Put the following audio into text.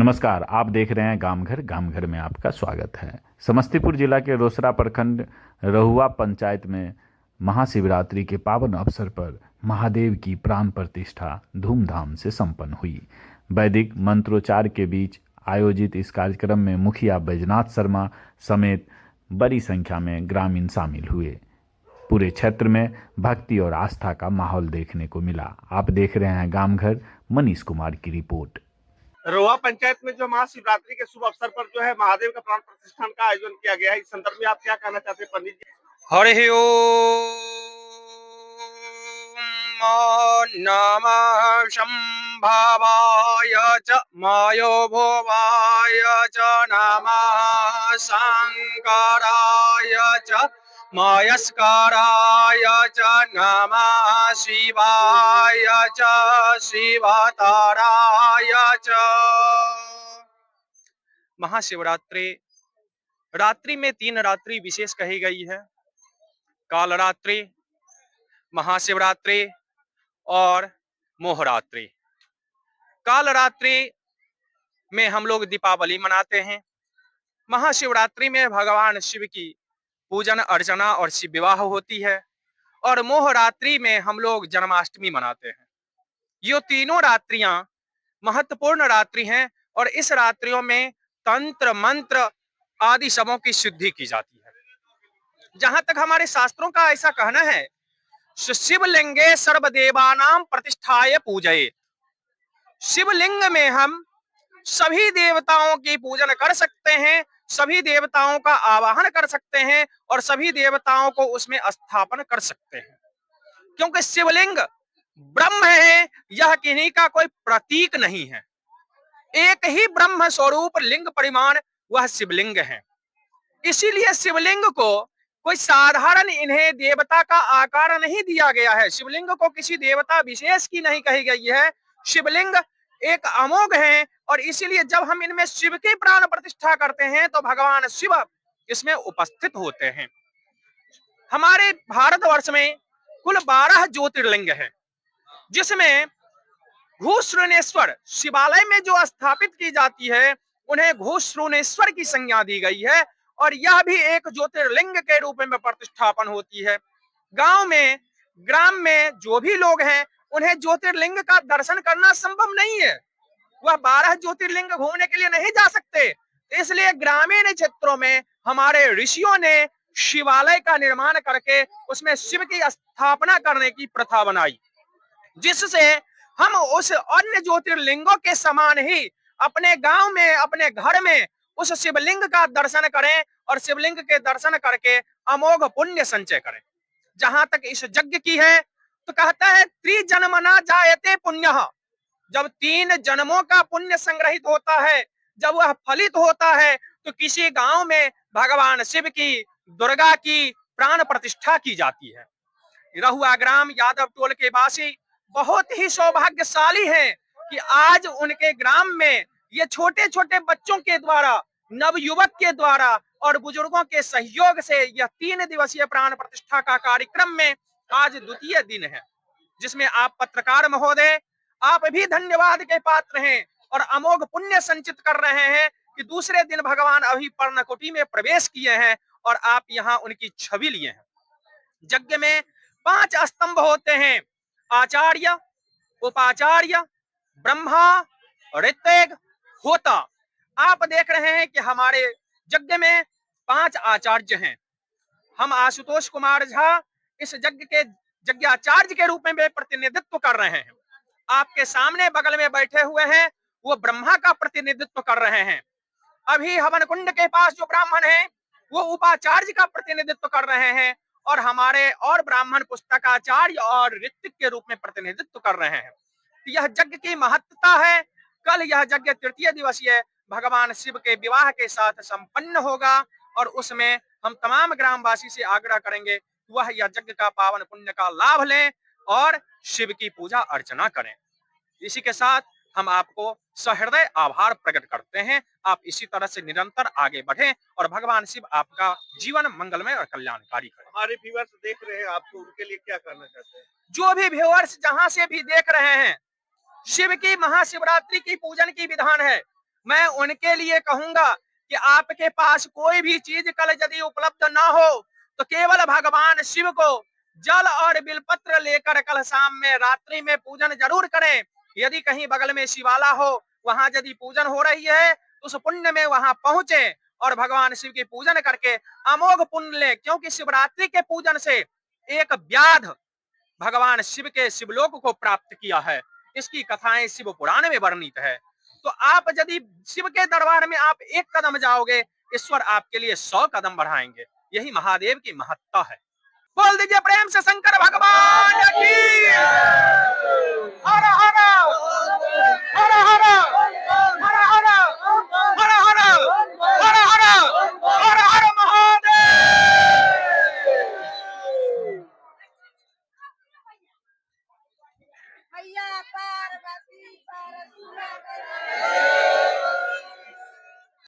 नमस्कार, आप देख रहे हैं गांव घर में आपका स्वागत है। समस्तीपुर जिला के रोसड़ा प्रखंड रहुआ पंचायत में महाशिवरात्रि के पावन अवसर पर महादेव की प्राण प्रतिष्ठा धूमधाम से संपन्न हुई। वैदिक मंत्रोच्चार के बीच आयोजित इस कार्यक्रम में मुखिया बैजनाथ शर्मा समेत बड़ी संख्या में ग्रामीण शामिल हुए। पूरे क्षेत्र में भक्ति और आस्था का माहौल देखने को मिला। आप देख रहे हैं गांव घर। मनीष कुमार की रिपोर्ट। रोहा पंचायत में जो महाशिवरात्रि के शुभ अवसर पर जो है महादेव का प्राण प्रतिष्ठान का आयोजन किया गया है। इस संदर्भ में आप क्या कहना चाहते हैं पंडित जी? हरि ओम नमः शंभवाय च मायो भवाय च नमः शंकराय च मयस्कराय च नमः शिवाय च शिवतराय च। महाशिवरात्रि रात्रि में 3 रात्रि विशेष कही गई है। कालरात्रि, महाशिवरात्रि और मोहरात्रि। कालरात्रि में हम लोग दीपावली मनाते हैं। महाशिवरात्रि में भगवान शिव की पूजन अर्चना और शिव विवाह होती है और मोहरात्रि में हम लोग जन्माष्टमी मनाते हैं। ये तीनों रात्रियां महत्वपूर्ण रात्रि हैं और इस रात्रियों में तंत्र मंत्र आदि सबों की सिद्धि की जाती है। जहां तक हमारे शास्त्रों का ऐसा कहना है, शिवलिंगे सर्वदेवानां प्रतिष्ठाय पूजयेत्। शिवलिंग में हम सभी देवताओं की पूजन कर सकते हैं, सभी देवताओं का आवाहन कर सकते हैं और सभी देवताओं को उसमें स्थापन कर सकते हैं, क्योंकि शिवलिंग ब्रह्म है, यह किन्हीं का कोई प्रतीक नहीं है। एक ही ब्रह्म स्वरूप लिंग परिमाण वह शिवलिंग है। इसीलिए शिवलिंग को कोई साधारण इन्हें देवता का आकार नहीं दिया गया है। शिवलिंग को किसी देवता विशेष की नहीं कही गई है। शिवलिंग एक अमोघ है और इसीलिए जब हम इनमें शिव की प्राण प्रतिष्ठा करते हैं तो भगवान शिव इसमें उपस्थित होते हैं। हमारे भारतवर्ष में कुल 12 ज्योतिर्लिंग है, जिसमें घूश्रुनेश्वर शिवालय में जो स्थापित की जाती है उन्हें घूश्रुनेश्वर की संज्ञा दी गई है और यह भी एक ज्योतिर्लिंग के रूप में प्रतिष्ठापन होती है। गांव में ग्राम में जो भी लोग हैं उन्हें ज्योतिर्लिंग का दर्शन करना संभव नहीं है। वह 12 ज्योतिर्लिंग घूमने के लिए नहीं जा सकते। इसलिए ग्रामीण क्षेत्रों में हमारे ऋषियों ने शिवालय का निर्माण करके उसमें शिव की स्थापना करने की प्रथा बनाई, जिससे हम उस अन्य ज्योतिर्लिंगों के समान ही अपने गांव में अपने घर में उस शिवलिंग का दर्शन करें और शिवलिंग के दर्शन करके अमोघ पुण्य संचय करें। जहां तक इस यज्ञ की है तो कहता है त्रिजन्मना जायते पुण्यः। जब 3 जन्मों का पुण्य संग्रहित होता है, जब वह फलित होता है तो किसी गांव में भगवान शिव की दुर्गा की प्राण प्रतिष्ठा की जाती है। रहुआ ग्राम यादव टोल के वासी बहुत ही सौभाग्यशाली हैं कि आज उनके ग्राम में ये छोटे छोटे बच्चों के द्वारा, नवयुवक के द्वारा और बुजुर्गों के सहयोग से यह 3 दिवसीय प्राण प्रतिष्ठा का कार्यक्रम में आज द्वितीय दिन है, जिसमें आप पत्रकार महोदय आप भी धन्यवाद के पात्र हैं और अमोघ पुण्य संचित कर रहे हैं कि दूसरे दिन भगवान अभी पर्णकुटी में प्रवेश किए हैं और आप यहाँ उनकी छवि लिए हैं। यज्ञ में 5 स्तंभ होते हैं, आचार्य, उपाचार्य, ब्रह्मा, ऋत्विक, होता। आप देख रहे हैं कि हमारे यज्ञ में 5 आचार्य हैं। हम आशुतोष कुमार झा इस यज्ञ के यज्ञाचार्य के रूप में प्रतिनिधित्व कर रहे हैं। आपके सामने बगल में बैठे हुए हैं वो ब्रह्मा का प्रतिनिधित्व कर रहे हैं। अभी हवन कुंड के पास जो ब्राह्मण हैं वो उपाचार्य का प्रतिनिधित्व कर रहे हैं और हमारे और ब्राह्मण पुस्तकाचार्य और ऋत्विक के रूप में प्रतिनिधित्व कर रहे हैं। यह यज्ञ की महत्ता है। कल यह यज्ञ तृतीय दिवसीय भगवान शिव के विवाह के साथ संपन्न होगा और उसमें हम तमाम ग्रामवासी से आग्रह करेंगे कि वह यह यज्ञ का पावन पुण्य का लाभ लें और शिव की पूजा अर्चना करें। इसी के साथ हम आपको सहृदय आभार प्रकट करते हैं। आप इसी तरह से निरंतर आगे बढ़ें और भगवान शिव आपका जीवन मंगलमय और कल्याणकारी करें। हमारे व्यूअर्स देख रहे हैं आपको, उनके लिए क्या करना चाहते हैं? जो भी व्यूअर्स जहां से भी देख रहे हैं, शिव की महाशिवरात्रि की पूजन की विधान है। मैं उनके लिए कहूंगा कि आपके पास कोई भी चीज कल यदि उपलब्ध ना हो तो केवल भगवान शिव को जल और बिलपत्र लेकर कल शाम में रात्रि में पूजन जरूर करें। यदि कहीं बगल में शिवाला हो, वहां यदि पूजन हो रही है तो उस पुण्य में वहां पहुंचे और भगवान शिव की पूजन करके अमोघ पुण्य ले, क्योंकि शिवरात्रि के पूजन से एक व्याध भगवान शिव के शिवलोक को प्राप्त किया है। इसकी कथाएं शिव पुराण में वर्णित है। तो आप यदि शिव के दरबार में आप एक कदम जाओगे, ईश्वर आपके लिए 100 कदम बढ़ाएंगे। यही महादेव की महत्ता है। बोल दीजिए प्रेम से शंकर भगवान की। हर हर हर हर हर हर हर हर हर हर हर महादेव। मैया पार्वती